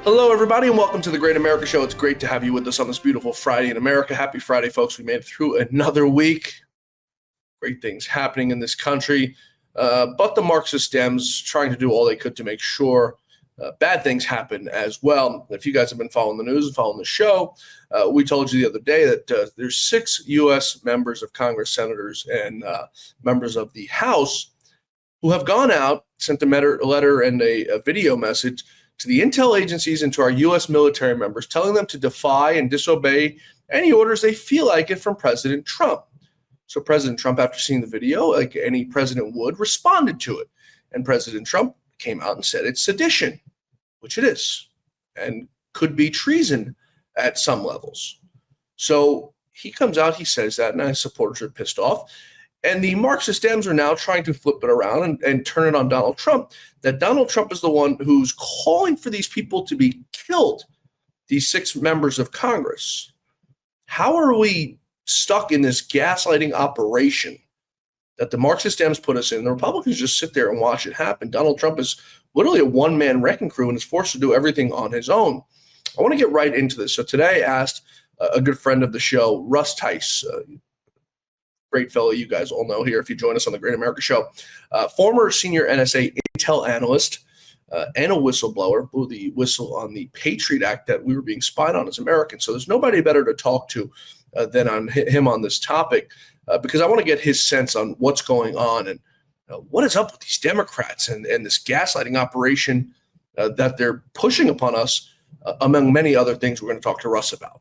Hello, everybody, and welcome to the Great America Show. It's great to have you with us on this beautiful Friday in America. Happy Friday, folks. We made it through another week. Great things happening in this country. But the Marxist Dems trying to do all they could to make sure bad things happen as well. If you guys have been following the news and following the show, we told you the other day that there's 6 U.S. members of Congress, senators, and members of the House who have gone out, sent a letter and a video message to the intel agencies and to our U.S. military members, telling them to defy and disobey any orders they feel like it from President Trump. So President Trump, after seeing the video, like any president would, responded to it. And President Trump came out and said it's sedition, which it is, and could be treason at some levels. So he comes out, he says that, and his supporters are pissed off. And the Marxist Dems are now trying to flip it around and turn it on Donald Trump, that Donald Trump is the one who's calling for these people to be killed, these 6 members of Congress. How are we stuck in this gaslighting operation that the Marxist Dems put us in? The Republicans just sit there and watch it happen. Donald Trump is literally a one-man wrecking crew and is forced to do everything on his own. I want to get right into this. So today I asked a good friend of the show, Russ Tice, great fellow you guys all know here if you join us on the Great America Show, former senior NSA intel analyst and a whistleblower, blew the whistle on the Patriot Act that we were being spied on as Americans. So there's nobody better to talk to than on him on this topic because I want to get his sense on what's going on and what is up with these Democrats and this gaslighting operation that they're pushing upon us, among many other things we're going to talk to Russ about.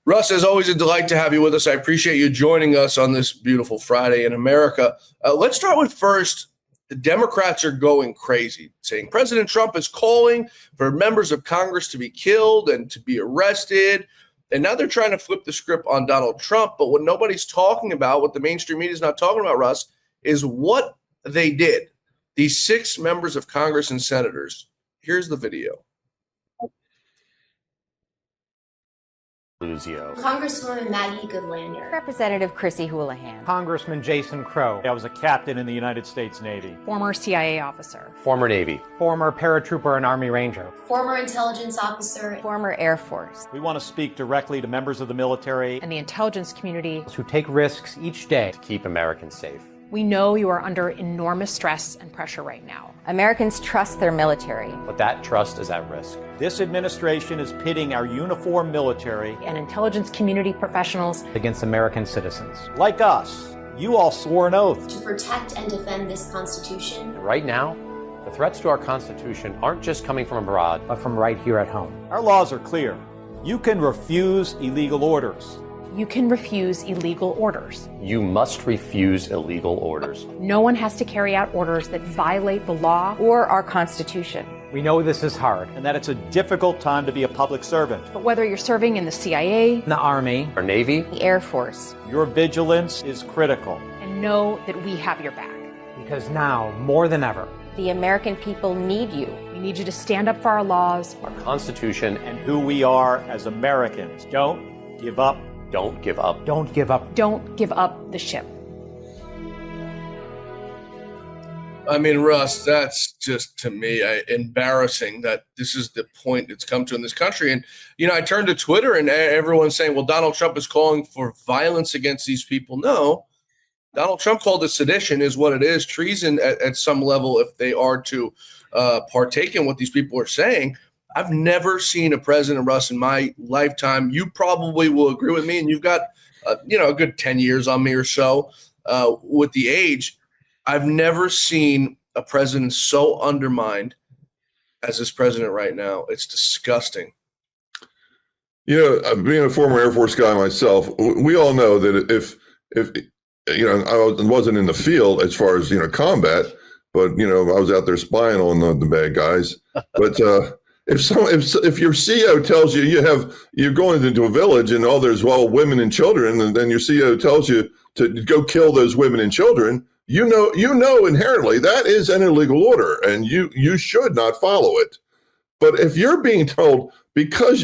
Russ, as always, a delight to have you with us. I appreciate you joining us on this beautiful Friday in America. Let's start with first, the Democrats are going crazy, saying President Trump is calling for members of Congress to be killed and to be arrested. And now they're trying to flip the script on Donald Trump. But what nobody's talking about, what the mainstream media is not talking about, Russ, is what they did. These 6 members of Congress and senators. Here's the video. Congresswoman Maggie Goodlander. Representative Chrissy Houlihan. Congressman Jason Crow. I was a captain in the United States Navy. Former CIA officer. Former Navy. Former paratrooper and Army Ranger. Former intelligence officer. Former Air Force. We want to speak directly to members of the military and the intelligence community who take risks each day to keep Americans safe. We know you are under enormous stress and pressure right now. Americans trust their military. But that trust is at risk. This administration is pitting our uniformed military and intelligence community professionals against American citizens. Like us, you all swore an oath to protect and defend this Constitution. Right now, the threats to our Constitution aren't just coming from abroad, but from right here at home. Our laws are clear. You can refuse illegal orders. You can refuse illegal orders. You must refuse illegal orders. No one has to carry out orders that violate the law or our Constitution. We know this is hard and that it's a difficult time to be a public servant. But whether you're serving in the CIA, the Army, or Navy, the Air Force, your vigilance is critical. And know that we have your back. Because now, more than ever, the American people need you. We need you to stand up for our laws, our Constitution, and who we are as Americans. Don't give up. Don't give up. Don't give up. Don't give up the ship. I mean, Russ, that's just, to me, embarrassing that this is the point it's come to in this country. And, you know, I turned to Twitter and everyone's saying, well, Donald Trump is calling for violence against these people. No, Donald Trump called it sedition is what it is, treason at some level if they are to partake in what these people are saying. I've never seen a president, Russ, in my lifetime. You probably will agree with me, and you've got, a good 10 years on me or so with the age. I've never seen a president so undermined as this president right now. It's disgusting. You know, being a former Air Force guy myself, we all know that if I wasn't in the field as far as combat, but I was out there spying on the bad guys. But if your CO tells you you're going into a village and there's women and children, and then your CO tells you to go kill those women and children, you know inherently that is an illegal order, and you should not follow it. But if you're being told because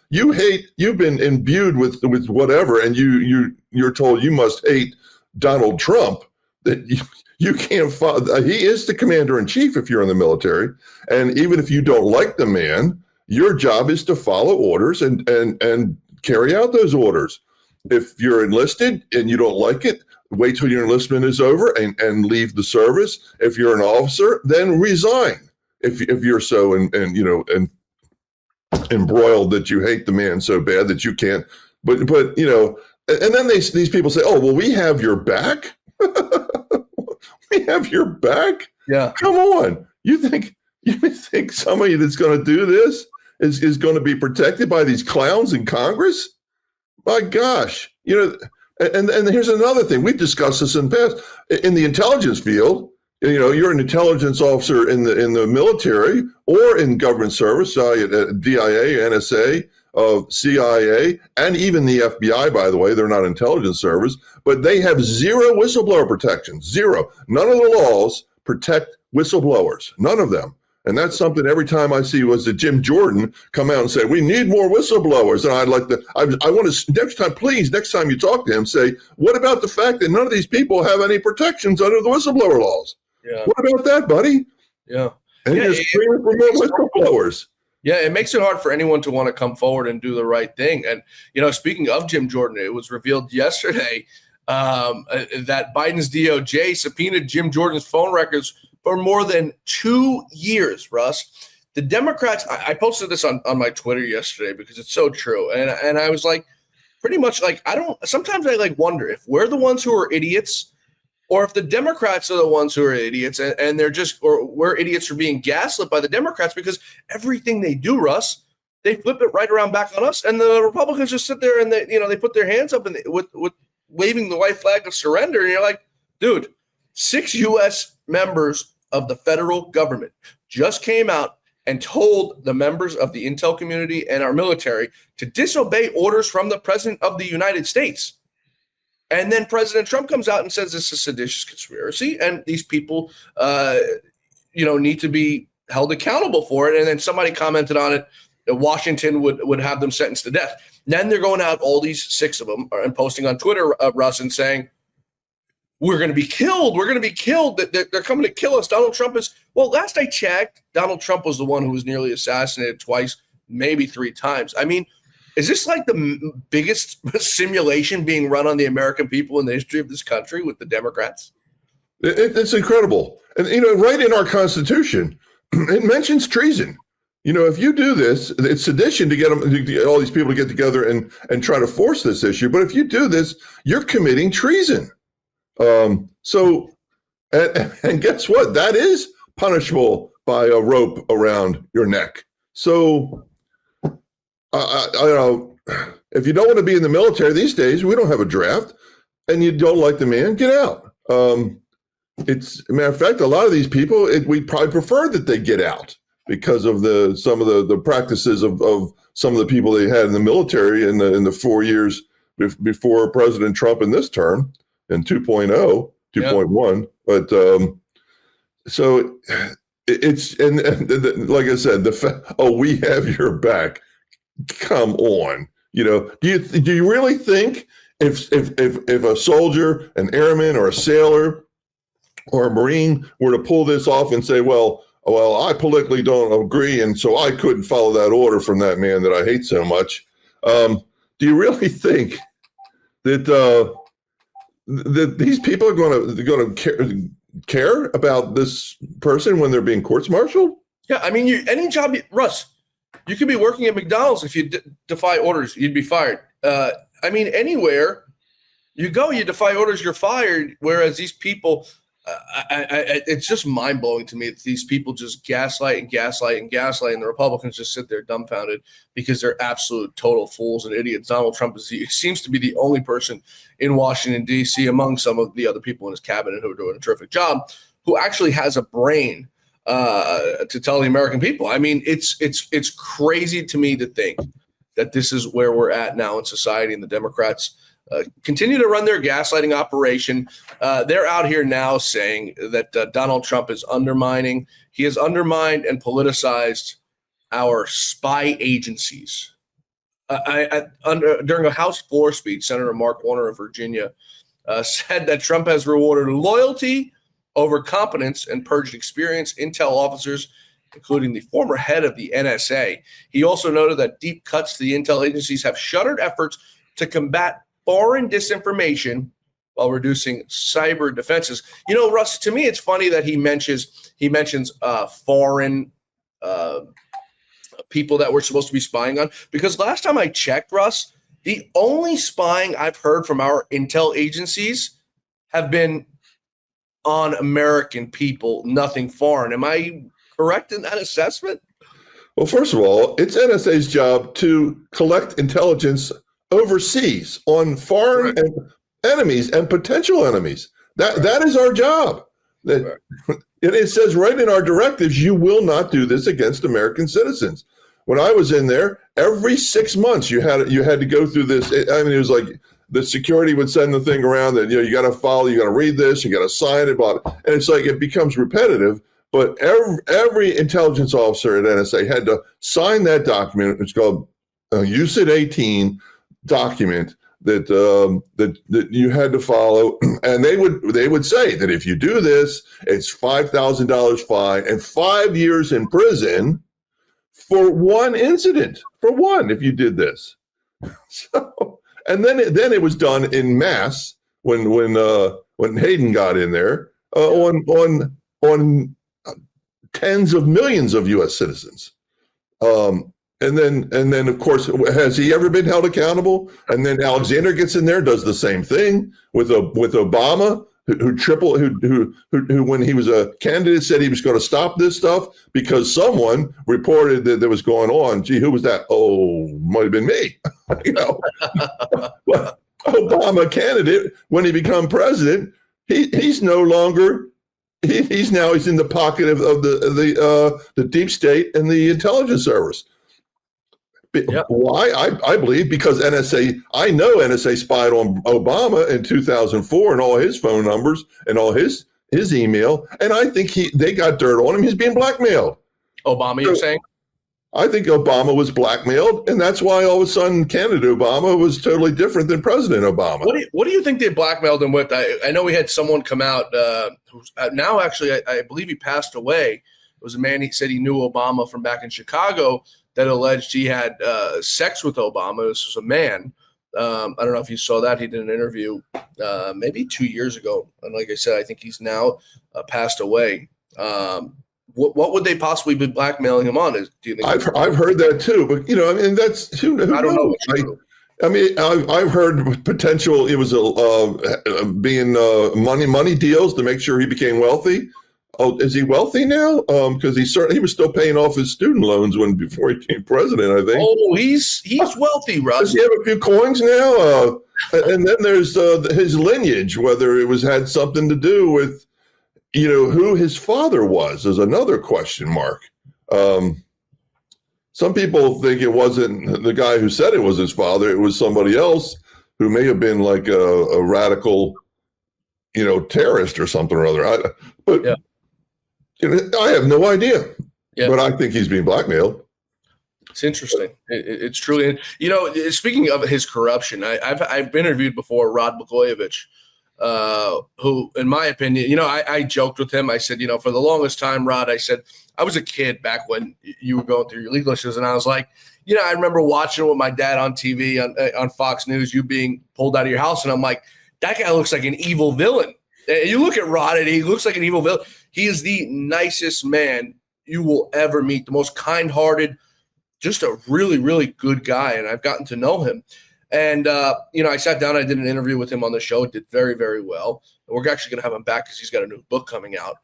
you've been imbued with whatever, and you're told you must hate Donald Trump, that you can't follow. He is the commander in chief if you're in the military, and even if you don't like the man, your job is to follow orders and carry out those orders. If you're enlisted and you don't like it, wait till your enlistment is over and leave the service. If you're an officer, then resign. If you're so embroiled that you hate the man so bad that you can't. But and then these people say, "Oh, well, we have your back." We have your back. Yeah. Come on. You think somebody that's going to do this is going to be protected by these clowns in Congress? My gosh. And here's another thing. We've discussed this in the past. In the intelligence field, you're an intelligence officer in the military or in government service, DIA, NSA, CIA, and even the FBI, by the way. They're not intelligence service, but they have zero whistleblower protection. Zero. None of the laws protect whistleblowers. None of them. And that's something every time I see was that Jim Jordan come out and say, we need more whistleblowers. And I want to, next time you talk to him, say, what about the fact that none of these people have any protections under the whistleblower laws? Yeah. What about that, buddy? Yeah. And you're screaming for more whistleblowers. Yeah, it makes it hard for anyone to want to come forward and do the right thing. And, speaking of Jim Jordan, it was revealed yesterday that Biden's DOJ subpoenaed Jim Jordan's phone records for more than 2 years, Russ. The Democrats, I posted this on my Twitter yesterday because it's so true. And I was like, pretty much like, sometimes I wonder if we're the ones who are idiots or if the Democrats are the ones who are idiots and we're idiots for being gaslit by the Democrats because everything they do, Russ, they flip it right around back on us. And the Republicans just sit there and they put their hands up and with waving the white flag of surrender. And you're like, dude, 6 U.S. members of the federal government just came out and told the members of the intel community and our military to disobey orders from the president of the United States. And then President Trump comes out and says this is a seditious conspiracy and these people, need to be held accountable for it. And then somebody commented on it that Washington would have them sentenced to death. Then they're going out, all these 6 of them, and posting on Twitter, Russ, and saying, we're going to be killed. We're going to be killed. They're coming to kill us. Donald Trump is, well, last I checked, Donald Trump was the one who was nearly assassinated twice, maybe 3 times. I mean, is this like the biggest simulation being run on the American people in the history of this country with the Democrats? It's incredible. And, right in our Constitution, it mentions treason. If you do this, it's sedition to get all these people to get together and try to force this issue. But if you do this, you're committing treason. And guess what? That is punishable by a rope around your neck. So, if you don't want to be in the military these days, we don't have a draft, and you don't like the man, get out. It's a matter of fact, a lot of these people, we probably prefer that they get out because of some of the practices of some of the people they had in the military in the 4 years before President Trump in this term. And 2.0, 2.1, but so it's and like I said, we have your back. Come on, do you really think if a soldier, an airman, or a sailor, or a Marine were to pull this off and say, well, I politically don't agree, and so I couldn't follow that order from that man that I hate so much? Do you really think that these people are going to care about this person when they're being courts-martialed? Yeah, I mean, any job, Russ, you could be working at McDonald's. If you defy orders, you'd be fired. Anywhere you go, you defy orders, you're fired. Whereas these people, it's just mind-blowing to me that these people just gaslight, and the Republicans just sit there dumbfounded because they're absolute total fools and idiots. Donald Trump seems to be the only person in Washington, D.C., among some of the other people in his cabinet who are doing a terrific job, who actually has a brain to tell the American people. I mean, it's crazy to me to think that this is where we're at now in society, and the Democrats continue to run their gaslighting operation. They're out here now saying that Donald Trump is undermining. He has undermined and politicized our spy agencies. During a House floor speech, Senator Mark Warner of Virginia said that Trump has rewarded loyalty over competence and purged experienced intel officers, including the former head of the NSA. He also noted that deep cuts to the intel agencies have shuttered efforts to combat foreign disinformation while reducing cyber defenses. You know, Russ, to me, it's funny that he mentions foreign people that we're supposed to be spying on, because last time I checked, Russ, the only spying I've heard from our intel agencies have been on American people, nothing foreign. Am I correct in that assessment? Well, first of all, it's NSA's job to collect intelligence overseas on foreign enemies and potential enemies. That is our job. It says right in our directives, you will not do this against American citizens. When I was in there, every 6 months you had to go through this. I mean, it was like the security would send the thing around that, you got to follow, you got to read this, you got to sign it, blah, blah. And it's like it becomes repetitive. But every intelligence officer at NSA had to sign that document. It's called UCIT 18 document that you had to follow, and they would say that if you do this, it's $5,000 fine and 5 years in prison for one incident. For one, if you did this. So, and then it was done in mass when Hayden got in there on tens of millions of U.S. citizens. And then, of course, has he ever been held accountable? And then Alexander gets in there, does the same thing with Obama, who when he was a candidate said he was going to stop this stuff because someone reported that was going on. Gee, who was that? Oh, might have been me. Well, Obama candidate, when he become president, he's no longer. He's in the pocket of the deep state and the intelligence service. Yep. Why? I believe because I know NSA spied on Obama in 2004 and all his phone numbers and all his email, and I think they got dirt on him. He's being blackmailed. Obama, you're saying? I think Obama was blackmailed, and that's why all of a sudden candidate Obama was totally different than President Obama. What do you think they blackmailed him with? I know we had someone come out who's now actually I believe he passed away. It was a man, he said he knew Obama from back in Chicago, that alleged he had sex with Obama. This was a man. I don't know if you saw that. He did an interview maybe 2 years ago. And like I said, I think he's now passed away. What would they possibly be blackmailing him on? Do you think I've heard that too, but I mean, that's who I don't know. I mean, I've heard potential. It was being money deals to make sure he became wealthy. Oh, is he wealthy now? Because he was still paying off his student loans before he became president, I think. Oh, he's wealthy, Russ. Does he have a few coins now? And then there's his lineage, whether it had something to do with, who his father was, is another question mark. Some people think it wasn't the guy who said it was his father. It was somebody else who may have been like a radical, terrorist or something or other. I have no idea, but I think he's being blackmailed. It's interesting. It's truly, speaking of his corruption, I've interviewed before Rod Blagojevich, who, in my opinion, I joked with him. I said, for the longest time, Rod, I said, I was a kid back when you were going through your legal issues. And I was like, I remember watching with my dad on TV on Fox News, you being pulled out of your house. And I'm like, that guy looks like an evil villain. You look at Rod and he looks like an evil villain. He is the nicest man you will ever meet, the most kind-hearted, just a really, really good guy. And I've gotten to know him. And, I sat down, I did an interview with him on the show. It did very, very well. And we're actually going to have him back because he's got a new book coming out.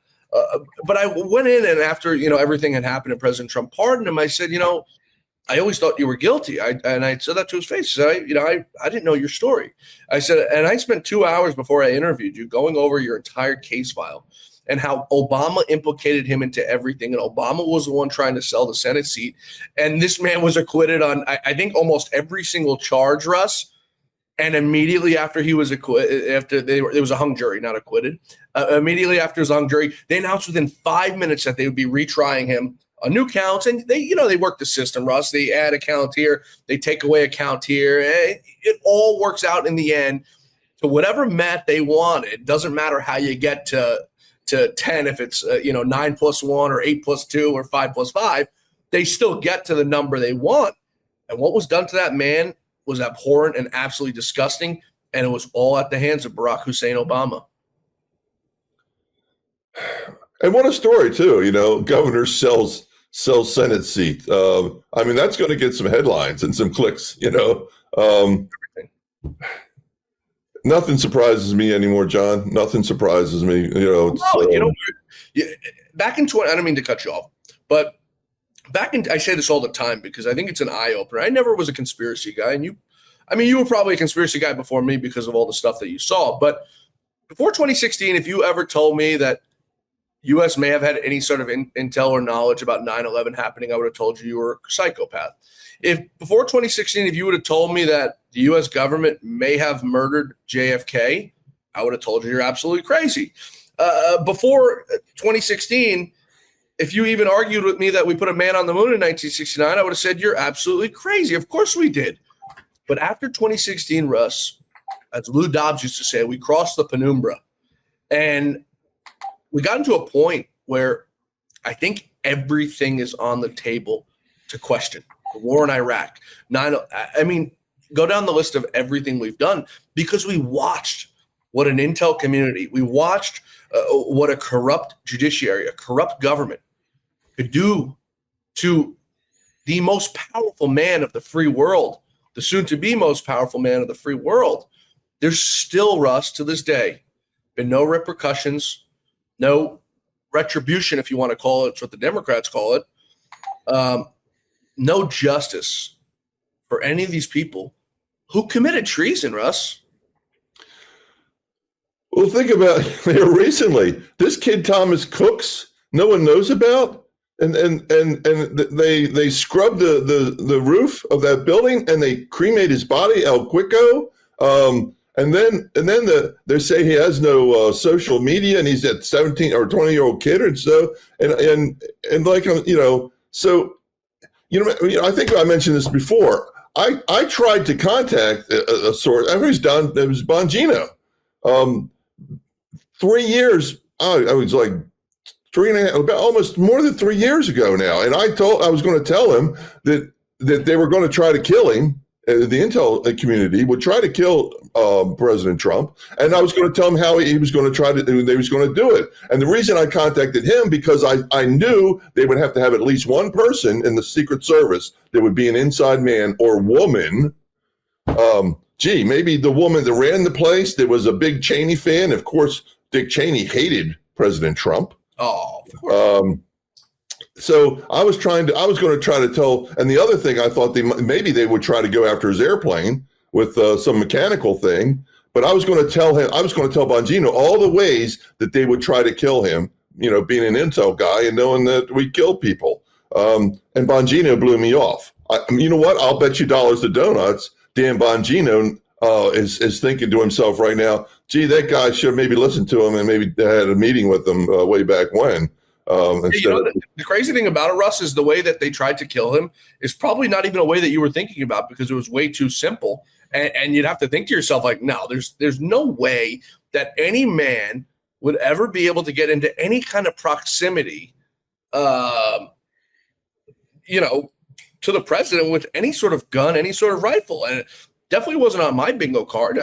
But I went in, and after, everything had happened and President Trump pardoned him, I said, I always thought you were guilty. And I said that to his face. I said, I didn't know your story. I said, and I spent 2 hours before I interviewed you going over your entire case file and how Obama implicated him into everything. And Obama was the one trying to sell the Senate seat. And this man was acquitted on, I think, almost every single charge, Russ. And immediately after he was acquitted, it was a hung jury, not acquitted. Immediately after his hung jury, they announced within 5 minutes that they would be retrying him on new counts. And they work the system, Russ. They add a count here, they take away a count here. It all works out in the end. to whatever math they wanted. It doesn't matter how you get to 10, if it's 9 plus 1 or 8 plus 2 or 5 plus 5, they still get to the number they want. And what was done to that man was abhorrent and absolutely disgusting, and it was all at the hands of Barack Hussein Obama. And what a story, too. Governor sells Senate seat. I mean, that's going to get some headlines and some clicks. Nothing surprises me anymore, John. Nothing surprises me. Back in 20, I don't mean to cut you off, but I say this all the time because I think it's an eye opener. I never was a conspiracy guy, and you were probably a conspiracy guy before me because of all the stuff that you saw. But before 2016, if you ever told me that U.S. may have had any sort of intel or knowledge about 9/11 happening, I would have told you were a psychopath. If before 2016, if you would have told me that the U.S. government may have murdered JFK, I would have told you you're absolutely crazy. Before 2016, if you even argued with me that we put a man on the moon in 1969, I would have said you're absolutely crazy. Of course we did. But after 2016, Russ, as Lou Dobbs used to say, we crossed the penumbra. And we got into a point where I think everything is on the table to question. The war in Iraq. Go down the list of everything we've done because we watched what an intel community, we watched what a corrupt judiciary, a corrupt government could do to the most powerful man of the free world, the soon-to-be most powerful man of the free world. There's still, Russ, to this day, been no repercussions, no retribution, if you want to call it. It's what the Democrats call it. No justice for any of these people who committed treason, Russ. Well, think about recently, this kid Thomas Crooks, no one knows about, and they scrubbed the roof of that building and they cremate his body El Quico. And then they say he has no social media and he's a 17 or 20-year-old kid and so I think I mentioned this before. I tried to contact a source. It was Bongino. 3 years. I was like 3.5, about almost more than 3 years ago now. And I was going to tell him that they were going to try to kill him. The intel community would try to kill President Trump, and I was going to tell him how he was going to try to. They was going to do it, and the reason I contacted him because I knew they would have to have at least one person in the Secret Service that would be an inside man or woman. Maybe the woman that ran the place that was a big Cheney fan. Of course, Dick Cheney hated President Trump. Oh, of course. So I was going to try to tell, and the other thing I thought maybe they would try to go after his airplane with some mechanical thing, but I was going to tell Bongino all the ways that they would try to kill him, being an intel guy and knowing that we kill people. And Bongino blew me off. You know what? I'll bet you dollars to donuts. Dan Bongino is thinking to himself right now, gee, that guy should have maybe listened to him and maybe had a meeting with him way back when. The crazy thing about it, Russ, is the way that they tried to kill him is probably not even a way that you were thinking about because it was way too simple. And you'd have to think to yourself, like, no, there's no way that any man would ever be able to get into any kind of proximity, to the president with any sort of gun, any sort of rifle. And it definitely wasn't on my bingo card.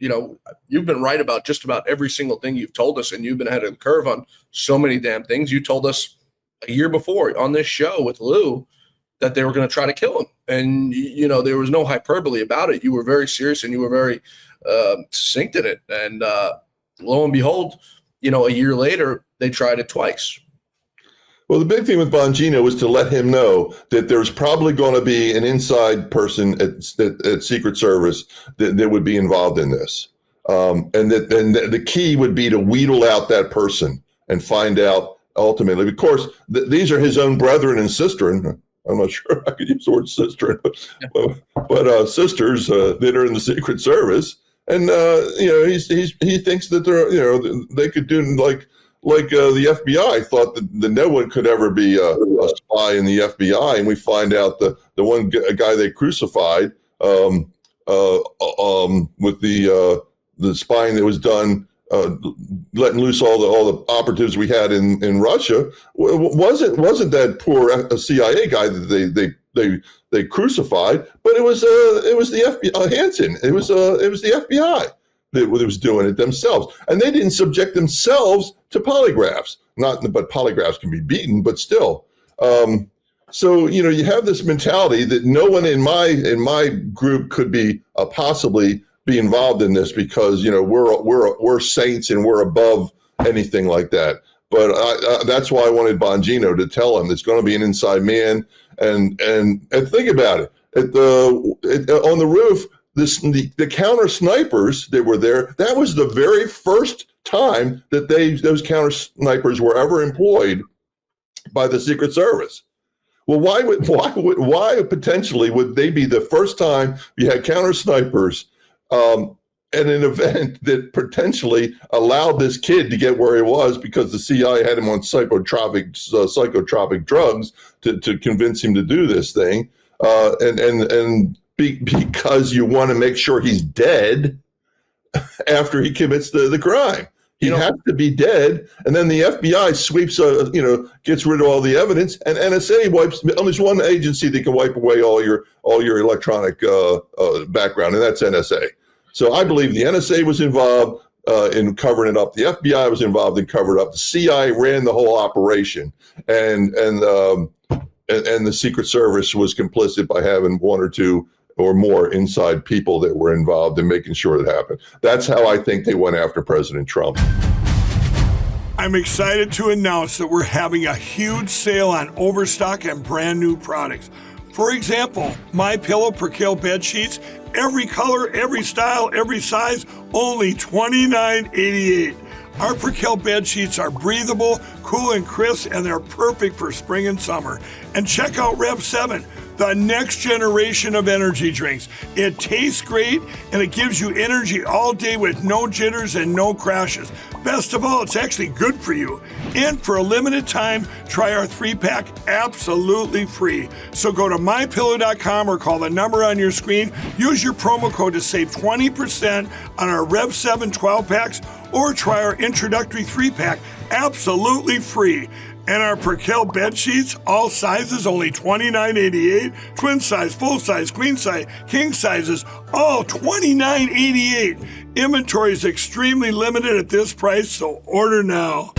You've been right about just about every single thing you've told us, and you've been ahead of the curve on so many damn things. You told us a year before on this show with Lou that they were going to try to kill him. And, there was no hyperbole about it. You were very serious and you were very succinct in it. And lo and behold, a year later, they tried it twice. Well, the big thing with Bongino was to let him know that there's probably going to be an inside person at Secret Service that would be involved in this. And the key would be to wheedle out that person and find out ultimately. Of course, these are his own brethren and sister. I'm not sure I could use the word sister, but sisters that are in the Secret Service. And, he thinks that they could do like the FBI thought that no one could ever be a spy in the FBI, and we find out the one guy they crucified with the the spying that was done, letting loose all the operatives we had in Russia, wasn't that poor CIA guy that they crucified, but it was the FBI, Hansen. It was the FBI that was doing it themselves, and they didn't subject themselves to polygraphs. But polygraphs can be beaten, but still. So you have this mentality that no one in my group could be possibly be involved in this because we're saints and we're above anything like that. But that's why I wanted Bongino to tell him it's going to be an inside man. And think about it. On the roof, the counter snipers that were there, that was the very first time that those counter snipers were ever employed by the Secret Service. Well, why potentially would they be the first time you had counter snipers at an event that potentially allowed this kid to get where he was because the CIA had him on psychotropic drugs to convince him to do this thing, because you want to make sure he's dead after he commits the crime. He has to be dead, and then the FBI sweeps, gets rid of all the evidence, and NSA wipes. There's one agency that can wipe away all your electronic background, and that's NSA. So I believe the NSA was involved in covering it up. The FBI was involved in covering it up. The CIA ran the whole operation, and the Secret Service was complicit by having one or two or more inside people that were involved in making sure it happened. That's how I think they went after President Trump. I'm excited to announce that we're having a huge sale on overstock and brand new products. For example, MyPillow Percale bed sheets, every color, every style, every size, only $29.88. Our Percale bed sheets are breathable, cool and crisp, and they're perfect for spring and summer. And check out Rev 7, the next generation of energy drinks. It tastes great, and it gives you energy all day with no jitters and no crashes. Best of all, it's actually good for you. And for a limited time, try our 3-pack absolutely free. So go to mypillow.com or call the number on your screen. Use your promo code to save 20% on our Rev 7 12-packs, or try our introductory 3-pack absolutely free. And our Percale bed sheets, all sizes, only $29.88. Twin size, full size, queen size, king sizes, all $29.88. Inventory is extremely limited at this price, so order now.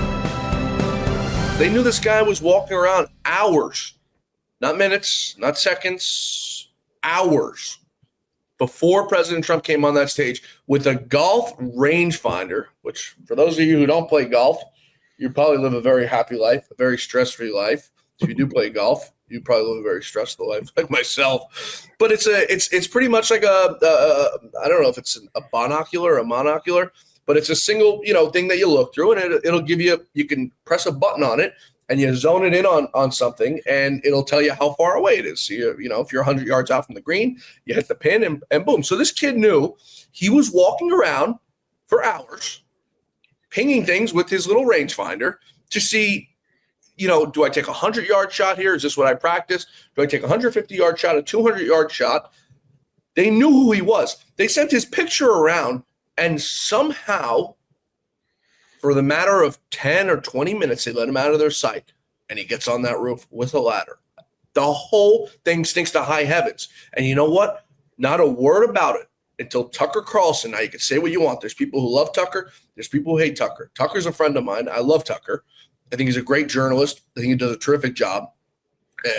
They knew this guy was walking around hours, not minutes, not seconds, hours before President Trump came on that stage with a golf rangefinder, which for those of you who don't play golf, you probably live a very happy life, a very stress-free life. If you do play golf, you probably live a very stressful life, like myself. But it's pretty much like I don't know if it's a binocular or a monocular, but it's a single thing that you look through, and it'll give you. You can press a button on it, and you zone it in on something, and it'll tell you how far away it is. So if you're 100 yards out from the green, you hit the pin, and boom. So this kid knew he was walking around for hours, pinging things with his little rangefinder to see, do I take a 100-yard shot here? Is this what I practice? Do I take a 150-yard shot, a 200-yard shot? They knew who he was. They sent his picture around, and somehow, for the matter of 10 or 20 minutes, they let him out of their sight, and he gets on that roof with a ladder. The whole thing stinks to high heavens. And you know what? Not a word about it until Tucker Carlson. Now, you can say what you want. There's people who love Tucker. There's people who hate Tucker. Tucker's a friend of mine. I love Tucker. I think he's a great journalist. I think he does a terrific job.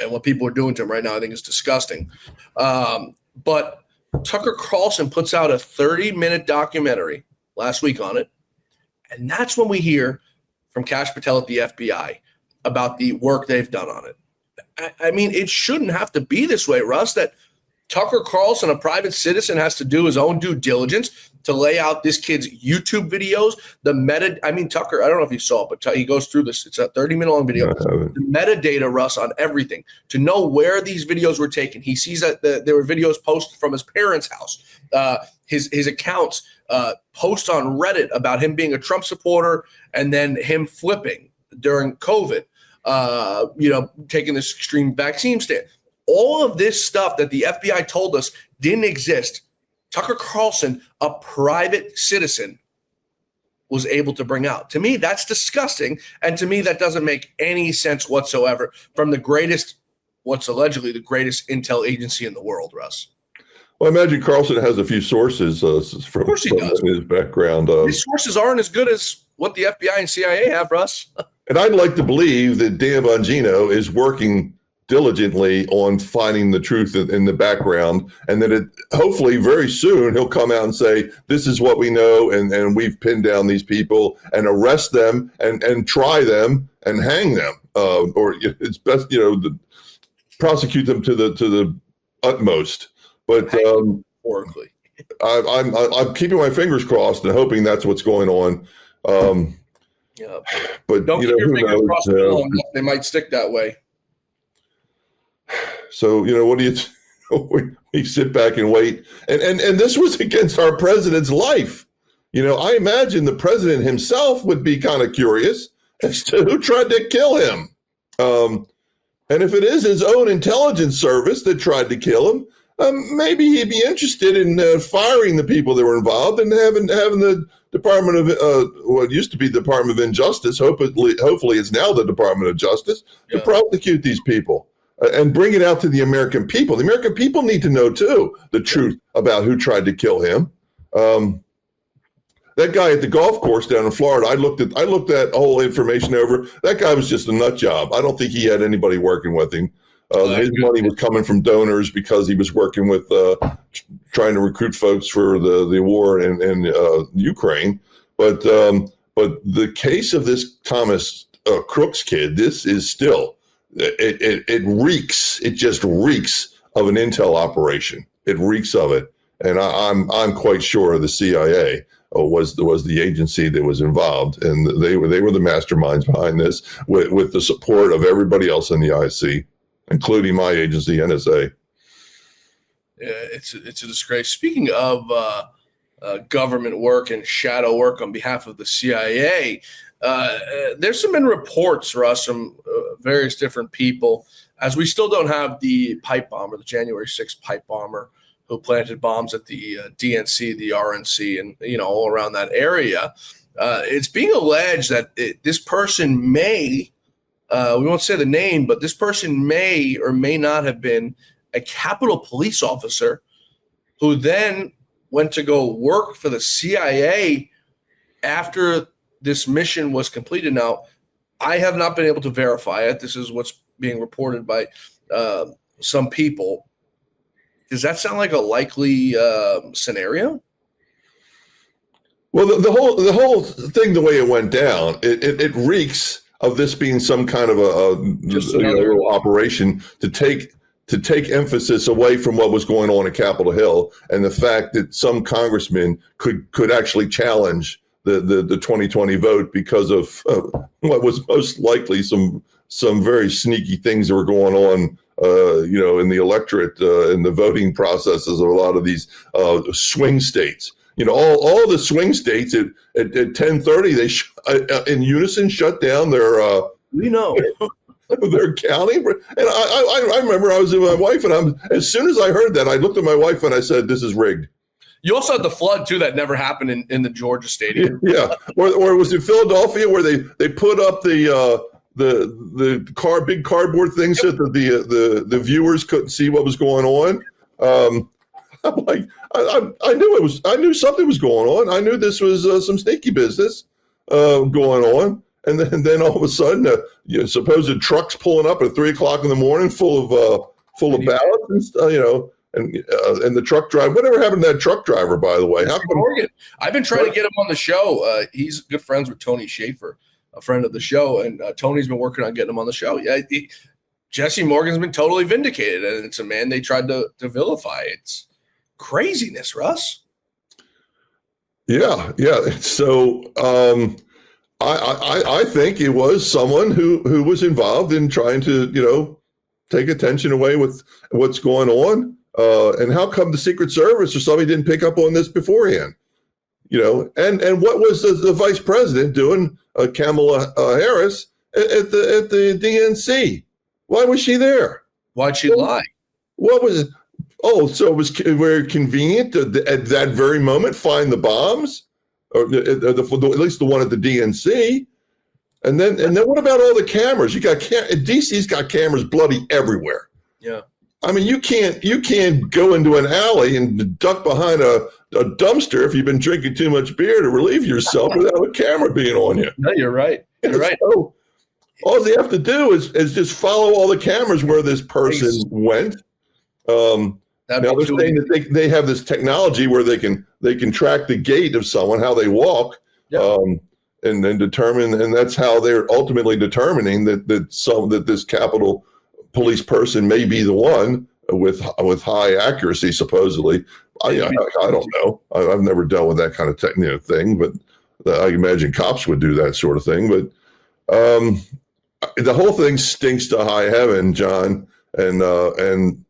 And what people are doing to him right now, I think is disgusting. But Tucker Carlson puts out a 30-minute documentary last week on it. And that's when we hear from Kash Patel at the FBI about the work they've done on it. I mean, it shouldn't have to be this way, Russ, that Tucker Carlson, a private citizen, has to do his own due diligence to lay out this kid's YouTube videos. Tucker, I don't know if you saw it, but he goes through this. It's a 30-minute long video. The metadata, Russ, on everything to know where these videos were taken. He sees that there were videos posted from his parents' house. His accounts post on Reddit about him being a Trump supporter and then him flipping during COVID, taking this extreme vaccine stand. All of this stuff that the FBI told us didn't exist Tucker Carlson, a private citizen, was able to bring out. To me, that's disgusting. And to me, that doesn't make any sense whatsoever from the greatest, what's allegedly the greatest intel agency in the world, Russ. Well, I imagine Carlson has a few sources from his background. These sources aren't as good as what the FBI and CIA have, Russ. And I'd like to believe that Dan Bongino is working diligently on finding the truth in the background, and that hopefully very soon he'll come out and say, this is what we know, and we've pinned down these people, and arrest them and try them and hang them, or it's best, prosecute them to the utmost. But I'm keeping my fingers crossed and hoping that's what's going on. But don't keep your fingers crossed. They might stick that way. So, what do we sit back and wait? And this was against our president's life. I imagine the president himself would be kind of curious as to who tried to kill him. And if it is his own intelligence service that tried to kill him, maybe he'd be interested in firing the people that were involved and having the Department of what used to be the Department of Injustice, hopefully it's now the Department of Justice, to prosecute these people and bring it out to the American people. The American people need to know too the truth about who tried to kill him. That guy at the golf course down in Florida, I looked that whole information over. That guy was just a nut job. I don't think he had anybody working with him. His money was coming from donors because he was working with trying to recruit folks for the war in Ukraine. But the case of this Thomas Crooks kid, this is still it reeks. It just reeks of an intel operation. It reeks of it, and I'm quite sure the CIA was the agency that was involved, and they were the masterminds behind this with the support of everybody else in the IC, including my agency, NSA. Yeah, it's a disgrace. Speaking of government work and shadow work on behalf of the CIA, there's been reports, Russ, from various different people, as we still don't have the pipe bomber, the January 6th pipe bomber, who planted bombs at the DNC, the RNC, and all around that area. It's being alleged that this person may. We won't say the name, but this person may or may not have been a Capitol police officer who then went to go work for the CIA after this mission was completed. Now, I have not been able to verify it. This is what's being reported by some people. Does that sound like a likely scenario? Well, the whole thing, the way it went down, it reeks of this being some kind of a operation to take emphasis away from what was going on at Capitol Hill and the fact that some congressmen could actually challenge the 2020 vote because of what was most likely some very sneaky things that were going on, in the electorate, in the voting processes of a lot of these swing states. All the swing states at 10:30, they in unison shut down their their county. And I remember I was with my wife, and as soon as I heard that, I looked at my wife and I said, "This is rigged." You also had the flood too that never happened in the Georgia Stadium. Yeah, or was it Philadelphia where they put up the big cardboard things so that the viewers couldn't see what was going on. I'm like, I knew something was going on. I knew this was some sneaky business going on. And then all of a sudden, supposed trucks pulling up at 3:00 in the morning, full of ballots, and the truck driver. Whatever happened to that truck driver, by the way? Morgan. I've been trying to get him on the show. He's good friends with Tony Schaefer, a friend of the show, and Tony's been working on getting him on the show. Yeah, Jesse Morgan's been totally vindicated, and it's a man they tried to vilify. It's craziness, Russ. Yeah. So I think it was someone who was involved in trying to take attention away with what's going on. And how come the Secret Service or somebody didn't pick up on this beforehand? And what was the vice president doing, Kamala Harris, at the DNC? Why was she there? Why'd she lie? What was it? Oh, so it was very convenient to, at that very moment, find the bombs, or at least the one at the DNC. And then what about all the cameras? You got DC's got cameras bloody everywhere. Yeah. I mean, you can't go into an alley and duck behind a dumpster if you've been drinking too much beer to relieve yourself without a camera being on you. No, you're right. You're right. So all they have to do is just follow all the cameras where this person went. Now they're saying that they have this technology where they can track the gait of someone, how they walk, and then determine, and that's how they're ultimately determining that this Capitol Police person may be the one with high accuracy, supposedly. I don't know. I've never dealt with that kind of thing, but I imagine cops would do that sort of thing. But the whole thing stinks to high heaven, John. And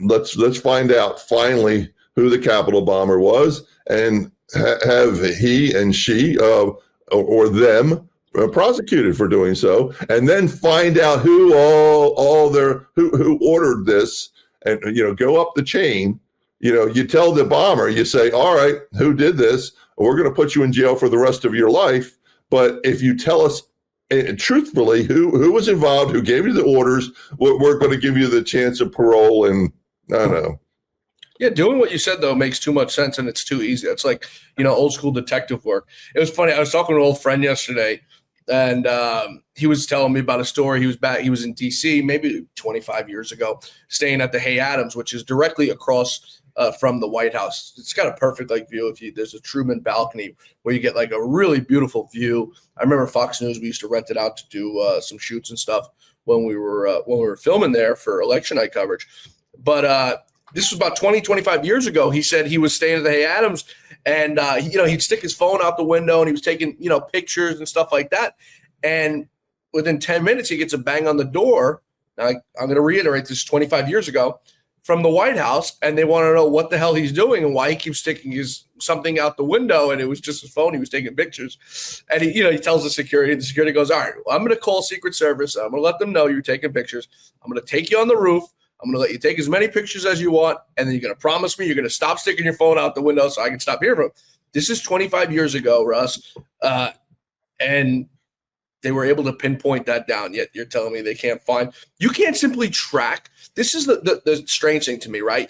let's find out finally who the Capitol bomber was, and have he and she or them prosecuted for doing so, and then find out who who ordered this, and go up the chain. You tell the bomber, you say, all right, who did this? We're going to put you in jail for the rest of your life. But if you tell us truthfully who was involved, who gave you the orders, we're going to give you the chance of parole. And I don't know. Yeah, doing what you said, though, makes too much sense, and it's too easy. It's like, old school detective work. It was funny. I was talking to an old friend yesterday, and he was telling me about a story. He was in D.C. maybe 25 years ago, staying at the Hay Adams, which is directly across from the White House. It's got a perfect view. There's a Truman balcony where you get a really beautiful view. I remember Fox News, we used to rent it out to do some shoots and stuff when we were filming there for election night coverage. But this was about 25 years ago. He said he was staying at the Hay Adams, and he'd stick his phone out the window, and he was taking pictures and stuff like that. And within 10 minutes, he gets a bang on the door. Now, I'm going to reiterate, this 25 years ago, from the White House, and they want to know what the hell he's doing and why he keeps sticking something out the window. And it was just his phone. He was taking pictures, and he tells the security, and the security goes, all right, well, I'm going to call Secret Service. I'm going to let them know you're taking pictures. I'm going to take you on the roof. I'm going to let you take as many pictures as you want, and then you're going to promise me you're going to stop sticking your phone out the window so I can stop hearing from it. This is 25 years ago, Russ, and they were able to pinpoint that down, yet you're telling me they can't find. You can't simply track. This is the strange thing to me, right?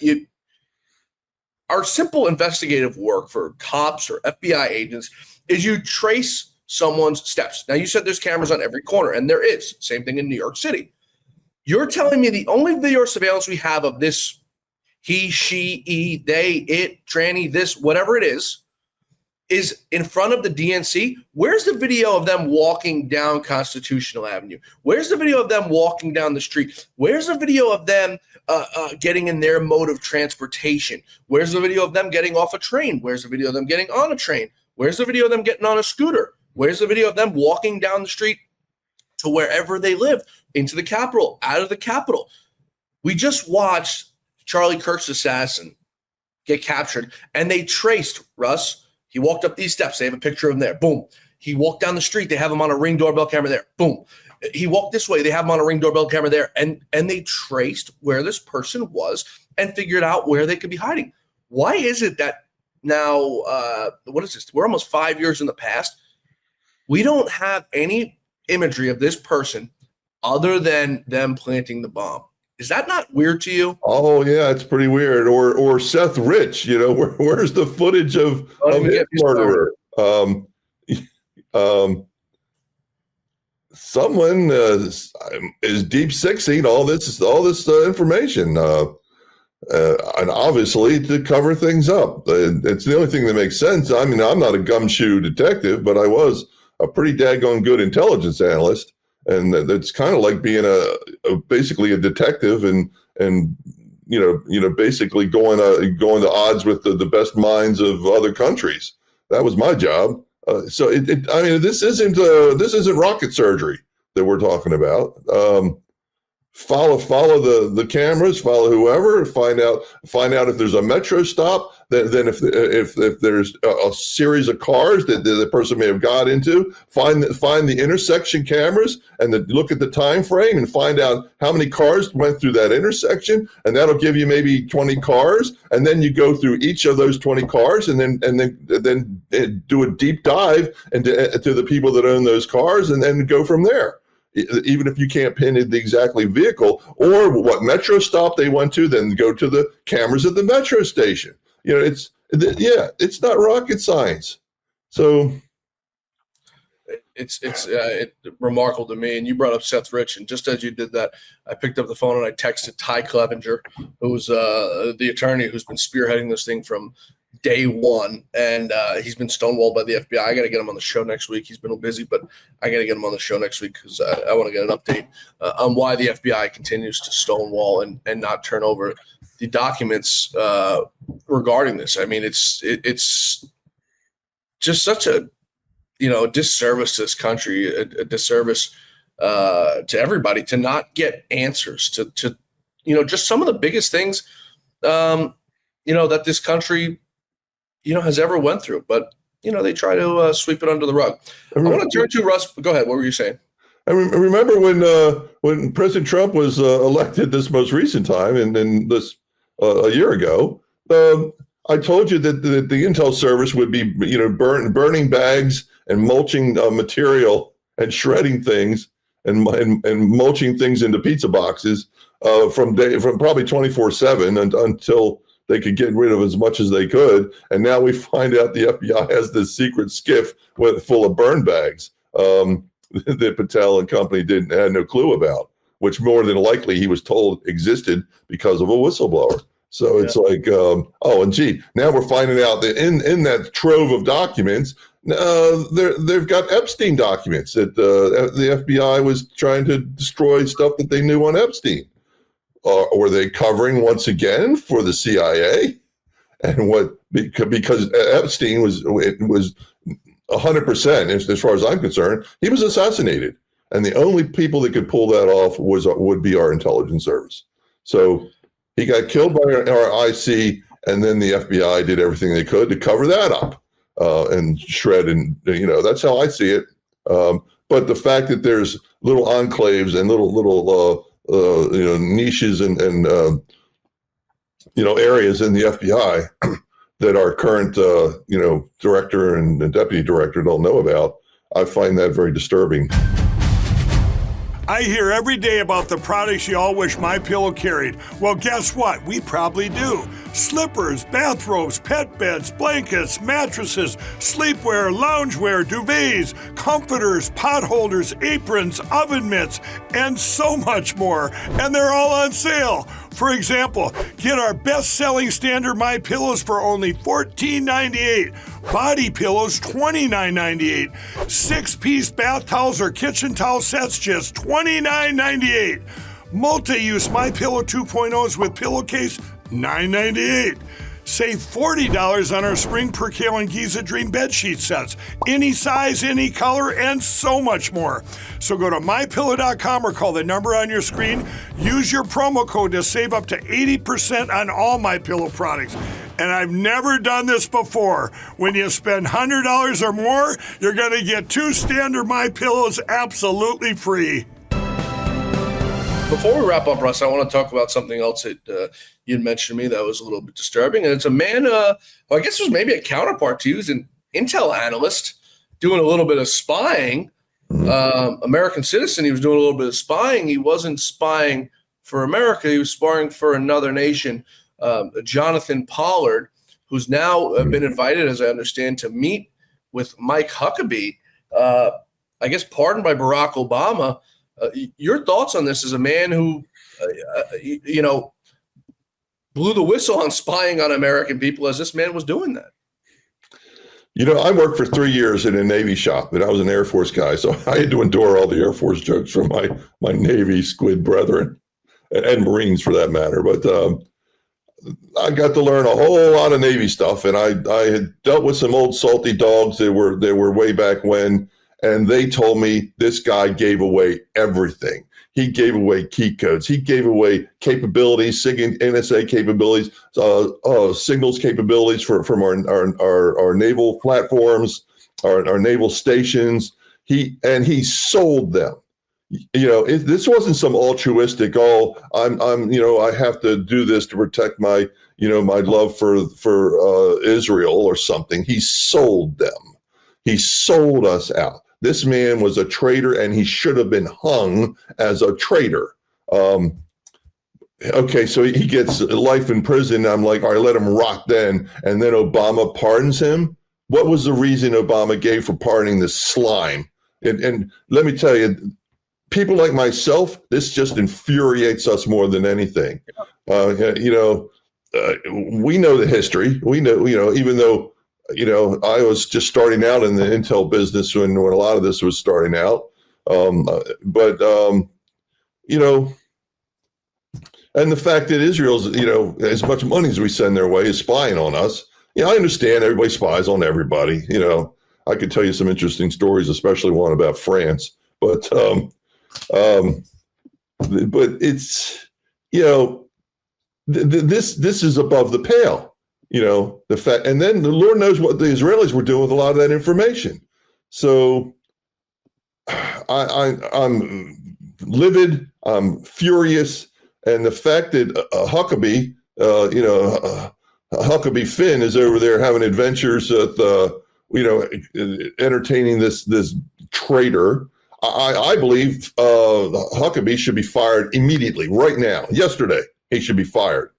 Our simple investigative work for cops or FBI agents is you trace someone's steps. Now, you said there's cameras on every corner, and there is. Same thing in New York City. You're telling me the only video surveillance we have of this he, she, they, it, tranny, this, whatever it is in front of the DNC? Where's the video of them walking down Constitutional Avenue? Where's the video of them walking down the street? Where's the video of them getting in their mode of transportation? Where's the video of them getting off a train? Where's the video of them getting on a train? Where's the video of them getting on a scooter? Where's the video of them walking down the street to wherever they live, into the Capitol, out of the Capitol? We just watched Charlie Kirk's assassin get captured, and they traced Russ. He walked up these steps. They have a picture of him there. Boom. He walked down the street. They have him on a Ring doorbell camera there. Boom. He walked this way. They have him on a Ring doorbell camera there. And they traced where this person was and figured out where they could be hiding. Why is it that now, what is this? We're almost 5 years in the past. We don't have any imagery of this person other than them planting the bomb. Is that not weird to you? Oh yeah, it's pretty weird. Or Seth Rich, where's the footage of his murderer? Someone is deep sixing all this information, and obviously to cover things up. It's the only thing that makes sense. I mean, I'm not a gumshoe detective, but I was a pretty daggone good intelligence analyst. And it's kind of like being basically a detective and basically going to odds with the best minds of other countries. That was my job. So this isn't rocket surgery that we're talking about. follow the cameras, follow whoever, find out if there's a metro stop, then if there's a series of cars that the person may have got into, find the intersection cameras and look at the time frame and find out how many cars went through that intersection, and that'll give you maybe 20 cars, and then you go through each of those 20 cars and then do a deep dive into the people that own those cars, and then go from there. Even if you can't pin the exactly vehicle or what metro stop they went to, then go to the cameras at the metro station. It's not rocket science. So it's remarkable to me. And you brought up Seth Rich, and just as you did that, I picked up the phone and I texted Ty Clevenger, who's the attorney who's been spearheading this thing from day one, and he's been stonewalled by the FBI. I got to get him on the show next week. He's been a little busy, but I got to get him on the show next week because I want to get an update on why the FBI continues to stonewall and not turn over the documents regarding this. I mean, it's just such a disservice to this country, a disservice to everybody to not get answers to just some of the biggest things that this country has ever went through, but they try to sweep it under the rug. I want to turn to Russ. Go ahead. What were you saying? I remember when President Trump was elected this most recent time, and then this a year ago, I told you that the Intel service would be burning bags and mulching material and shredding things and mulching things into pizza boxes from probably 24/7 until they could get rid of as much as they could. And now we find out the FBI has this secret skiff full of burn bags that Patel and company had no clue about, which more than likely he was told existed because of a whistleblower. So it's like, now we're finding out that in that trove of documents, they've got Epstein documents that the FBI was trying to destroy stuff that they knew on Epstein. Were they covering once again for the CIA? And because Epstein was 100%, as far as I'm concerned, he was assassinated, and the only people that could pull that off would be our intelligence service. So he got killed by our IC, and then the FBI did everything they could to cover that up and shred, and that's how I see it. But the fact that there's little enclaves and little niches and areas in the FBI that our current director and deputy director don't know about, I find that very disturbing. I hear every day about the products you all wish MyPillow carried. Well, guess what? We probably do. Slippers, bathrobes, pet beds, blankets, mattresses, sleepwear, loungewear, duvets, comforters, pot holders, aprons, oven mitts, and so much more. And they're all on sale. For example, get our best-selling standard MyPillows for only $14.98. Body pillows, $29.98. 6-piece bath towels or kitchen towel sets, just $29.98. Multi-use MyPillow 2.0s with pillowcase, $9.98. Save $40 on our Spring Percale and Giza Dream bedsheet sets. Any size, any color, and so much more. So go to MyPillow.com or call the number on your screen. Use your promo code to save up to 80% on all MyPillow products. And I've never done this before. When you spend $100 or more, you're going to get 2 standard MyPillows absolutely free. Before we wrap up, Russ, I want to talk about something else that you'd mentioned to me that was a little bit disturbing. And it's a man who I guess was maybe a counterpart to you. He's an Intel analyst doing a little bit of spying. American citizen, he was doing a little bit of spying. He wasn't spying for America. He was spying for another nation. Jonathan Pollard, who's now been invited, as I understand, to meet with Mike Huckabee, I guess pardoned by Barack Obama. Your thoughts on this as a man who, blew the whistle on spying on American people as this man was doing that? I worked for 3 years in a Navy shop, and I was an Air Force guy, so I had to endure all the Air Force jokes from my Navy squid brethren and Marines for that matter. But I got to learn a whole lot of Navy stuff, and I had dealt with some old salty dogs that were way back when, and they told me this guy gave away everything. He gave away key codes. He gave away capabilities, NSA capabilities, signals capabilities from our naval platforms, our naval stations. He sold them. This wasn't some altruistic, I have to do this to protect my love for Israel or something. He sold them. He sold us out. This man was a traitor, and he should have been hung as a traitor. Okay, so he gets life in prison. I'm like, all right, let him rot then. And then Obama pardons him. What was the reason Obama gave for pardoning this slime? And let me tell you, people like myself, this just infuriates us more than anything. We know the history. We know, even though, I was just starting out in the intel business when a lot of this was starting out. And the fact that Israel's, as much money as we send their way is spying on us. I understand everybody spies on everybody. I could tell you some interesting stories, especially one about France. But it's, this is above the pale. The fact, and then the Lord knows what the Israelis were doing with a lot of that information. So I'm livid. I'm furious, and the fact that Huckabee, Huckabee Finn is over there having adventures with, entertaining this traitor. I believe Huckabee should be fired immediately, right now. Yesterday, he should be fired.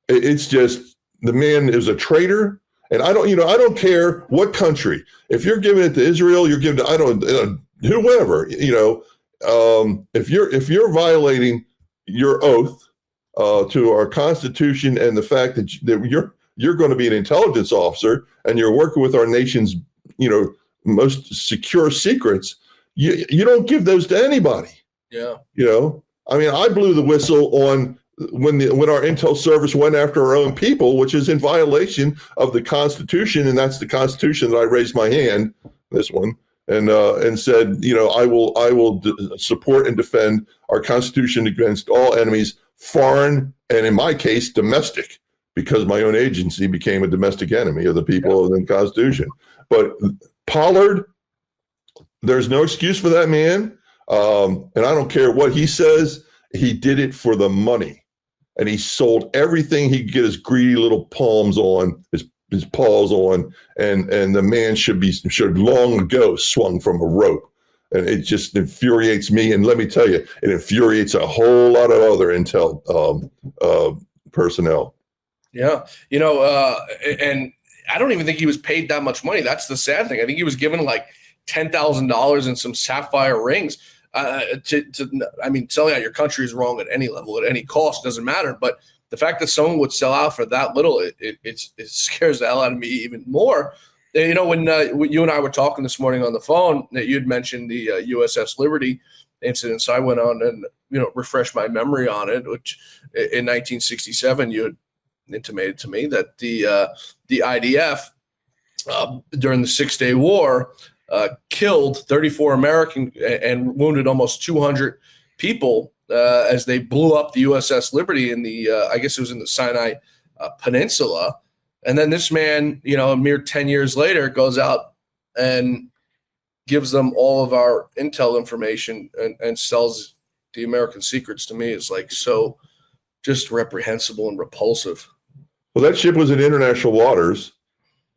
It's just, the man is a traitor, and I don't care what country. If you're giving it to Israel, you're giving to whoever. If you're violating your oath to our Constitution and the fact that you're going to be an intelligence officer and you're working with our nation's most secure secrets, you don't give those to anybody. Yeah. I blew the whistle on when our intel service went after our own people, which is in violation of the Constitution, and that's the Constitution that I raised my hand, this one, and said, I will support and defend our Constitution against all enemies, foreign and in my case domestic, because my own agency became a domestic enemy of the people of the Constitution. But Pollard, there's no excuse for that man, and I don't care what he says. He did it for the money. And he sold everything he could get his greedy little palms on, his paws on, and the man should long ago swung from a rope. And it just infuriates me. And let me tell you, it infuriates a whole lot of other intel personnel. Yeah, and I don't even think he was paid that much money. That's the sad thing. I think he was given like $10,000 and some sapphire rings. Selling out your country is wrong at any level, at any cost, doesn't matter. But the fact that someone would sell out for that little, it scares the hell out of me even more. When you and I were talking this morning on the phone, that you'd mentioned the USS Liberty incident, so I went on and refreshed my memory on it. Which in 1967, you had intimated to me that the IDF during the 6-Day War. Killed 34 American and wounded almost 200 people as they blew up the USS Liberty in the, I guess it was in the Sinai Peninsula. And then this man, a mere 10 years later, goes out and gives them all of our intel information and sells the American secrets. To me, is like so just reprehensible and repulsive. Well, that ship was in international waters.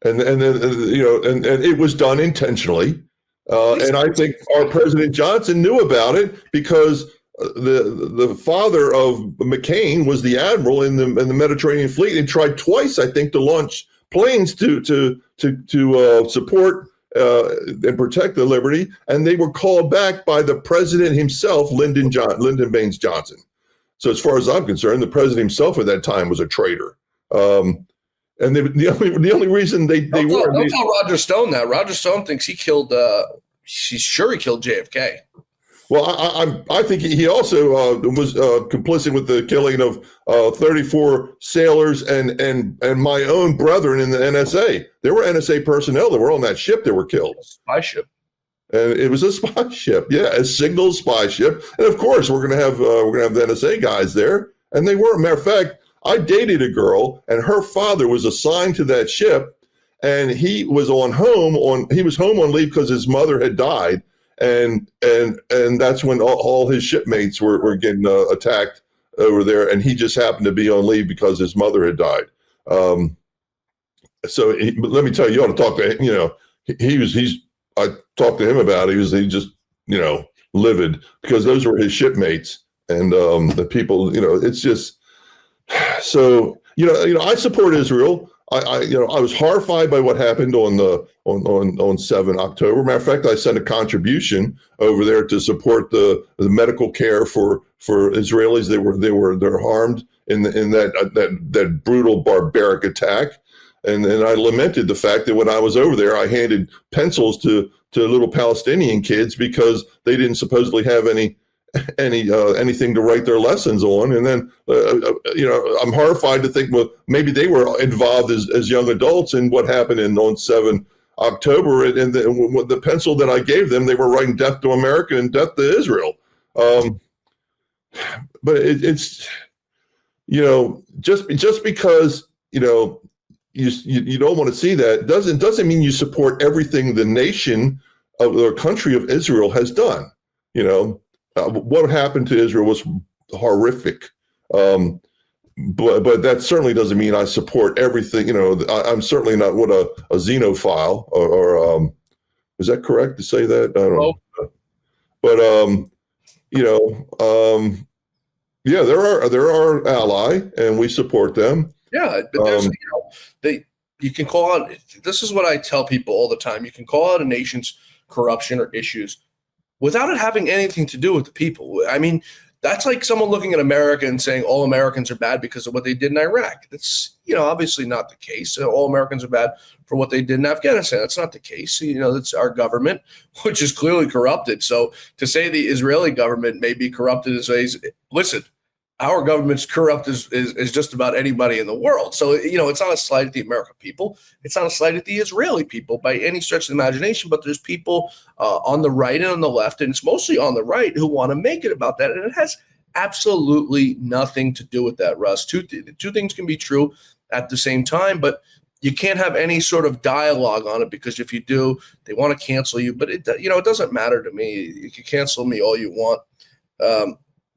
And then and it was done intentionally, and I think our President Johnson knew about it because the father of McCain was the admiral in the Mediterranean fleet and tried twice, I think, to launch planes to support and protect the Liberty, and they were called back by the president himself, Lyndon Baines Johnson. So as far as I'm concerned, the president himself at that time was a traitor. And the only reason they were. Don't tell Roger Stone that. Roger Stone thinks he killed. He's sure he killed JFK. Well, I think he also was complicit with the killing of 34 sailors and my own brethren in the NSA. There were NSA personnel that were on that ship that were killed. Spy ship. And it was a spy ship, a single spy ship. And of course, we're gonna have the NSA guys there, and they were. Matter of fact, I dated a girl, and her father was assigned to that ship, and he was home on leave because his mother had died, and that's when all his shipmates were getting attacked over there, and he just happened to be on leave because his mother had died. So let me tell you, you ought to talk to him. I talked to him about it. He just, livid because those were his shipmates and the people, it's just, so, I support Israel. I was horrified by what happened on 7 October. Matter of fact, I sent a contribution over there to support the medical care for Israelis. They're harmed in that brutal, barbaric attack. And I lamented the fact that when I was over there, I handed pencils to little Palestinian kids because they didn't supposedly have anything to write their lessons on. And then, I'm horrified to think, well, maybe they were involved as young adults in what happened on 7 October. And the pencil that I gave them, they were writing death to America and death to Israel. But it's, just because, you don't want to see that doesn't mean you support everything the nation of the country of Israel has done. What happened to Israel was horrific, but that certainly doesn't mean I support everything. I'm certainly not a xenophile or is that correct to say that? I don't know. But they're our ally and we support them. Yeah, but there's, you can call out. This is what I tell people all the time. You can call out a nation's corruption or issues without it having anything to do with the people. I mean, that's like someone looking at America and saying all Americans are bad because of what they did in Iraq. That's obviously not the case. All Americans are bad for what they did in Afghanistan. That's not the case. That's our government, which is clearly corrupted. So to say the Israeli government may be corrupted as ways, listen. Our government's corrupt as just about anybody in the world. So, it's not a slight at the American people. It's not a slight at the Israeli people by any stretch of the imagination. But there's people on the right and on the left, and it's mostly on the right, who want to make it about that. And it has absolutely nothing to do with that, Russ. Two things can be true at the same time, but you can't have any sort of dialogue on it because if you do, they want to cancel you. But it doesn't matter to me. You can cancel me all you want.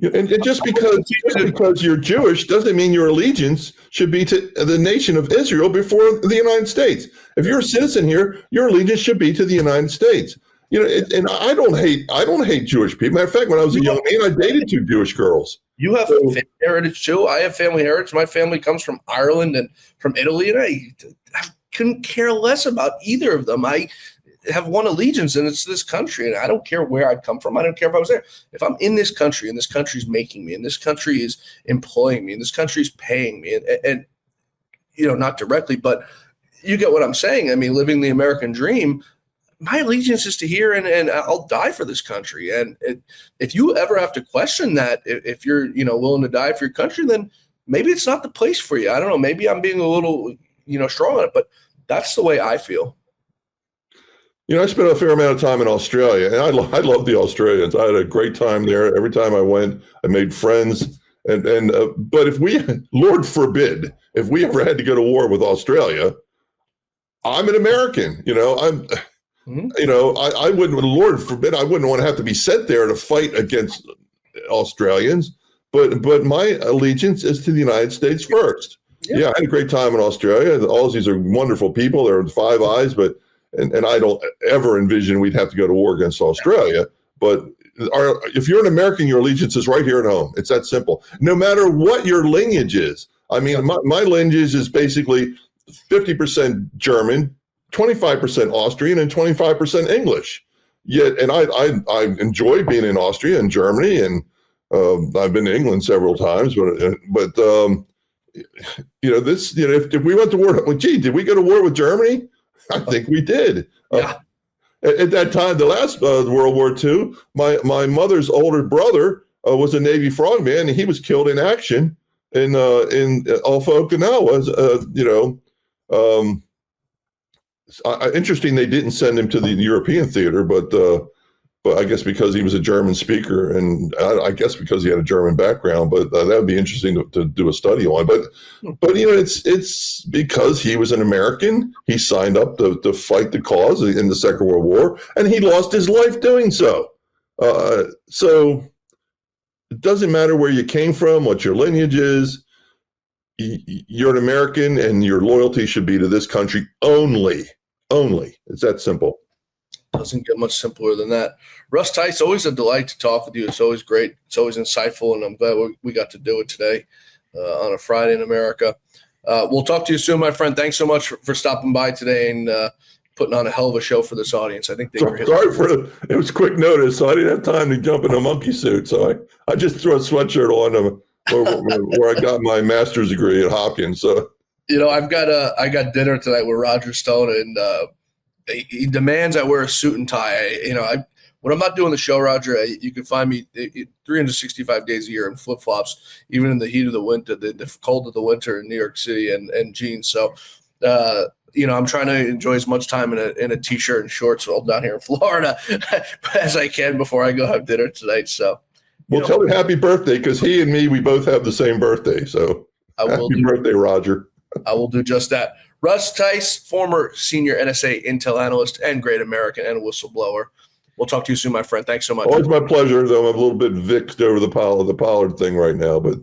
And just because you're Jewish doesn't mean your allegiance should be to the nation of Israel before the United States. If you're a citizen here, your allegiance should be to the United States. And I don't hate Jewish people. Matter of fact, when I was a young man, I dated 2 Jewish girls. You have family heritage too. I have family heritage. My family comes from Ireland and from Italy, and I couldn't care less about either of them. I have one allegiance, and it's this country, and I don't care where I'd come from. I don't care if I was there. If I'm in this country, and this country's making me, and this country is employing me, and this country's paying me, and not directly, but you get what I'm saying. I mean, living the American dream, my allegiance is to here, and I'll die for this country. And if you ever have to question that, if you're willing to die for your country, then maybe it's not the place for you. I don't know. Maybe I'm being a little strong on it, but that's the way I feel. I spent a fair amount of time in Australia, and I love the Australians. I had a great time there. Every time I went, I made friends. But if Lord forbid, if we ever had to go to war with Australia, I'm an American. I wouldn't. Lord forbid, I wouldn't want to have to be sent there to fight against Australians. But my allegiance is to the United States first. Yeah, I had a great time in Australia. The Aussies are wonderful people. They're Five Eyes, but. And I don't ever envision we'd have to go to war against Australia. But if you're an American, your allegiance is right here at home. It's that simple. No matter what your lineage is. I mean, my lineage is basically 50% German, 25% Austrian, and 25% English. Yet, and I enjoy being in Austria and Germany, and I've been to England several times. But if we went to war, did we go to war with Germany? I think we did. Yeah. At that time, the last World War II, my mother's older brother was a Navy frogman, and he was killed in action in off Okinawa. interesting they didn't send him to the European theater, but I guess because he was a German speaker, and I guess because he had a German background, but that would be interesting to do a study on. But it's because he was an American. He signed up to fight the cause in the Second World War, and he lost his life doing so. So it doesn't matter where you came from, what your lineage is. You're an American, and your loyalty should be to this country only. Only. It's that simple. Doesn't get much simpler than that. Russ Tice, always a delight to talk with you. It's always great. It's always insightful, and I'm glad we got to do it today on a Friday in America. We'll talk to you soon, my friend. Thanks so much for stopping by today and putting on a hell of a show for this audience. I think they were sorry it was quick notice, so I didn't have time to jump in a monkey suit. So I just threw a sweatshirt on where I got my master's degree at Hopkins. So I got dinner tonight with Roger Stone, and he demands I wear a suit and tie. When I'm not doing the show, Roger, you can find me 365 days a year in flip-flops, even in the heat of the winter, the cold of the winter in New York City, and jeans. So, I'm trying to enjoy as much time in a T-shirt and shorts while down here in Florida as I can before I go have dinner tonight. So, tell him happy birthday, because he and me, we both have the same birthday. So, happy birthday, Roger. I will do just that. Russ Tice, former senior NSA Intel analyst and great American and whistleblower. We'll talk to you soon, my friend. Thanks so much. Always my pleasure, though I'm a little bit vexed over the Pollard thing right now, but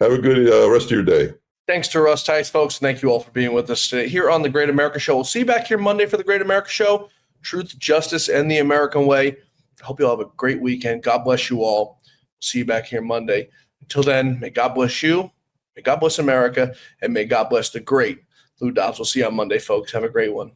have a good rest of your day. Thanks to Russ Tice, folks. Thank you all for being with us today here on The Great America Show. We'll see you back here Monday for The Great America Show. Truth, justice, and the American way. I hope you all have a great weekend. God bless you all. See you back here Monday. Until then, may God bless you, may God bless America, and may God bless the great Lou Dobbs. We'll see you on Monday, folks. Have a great one.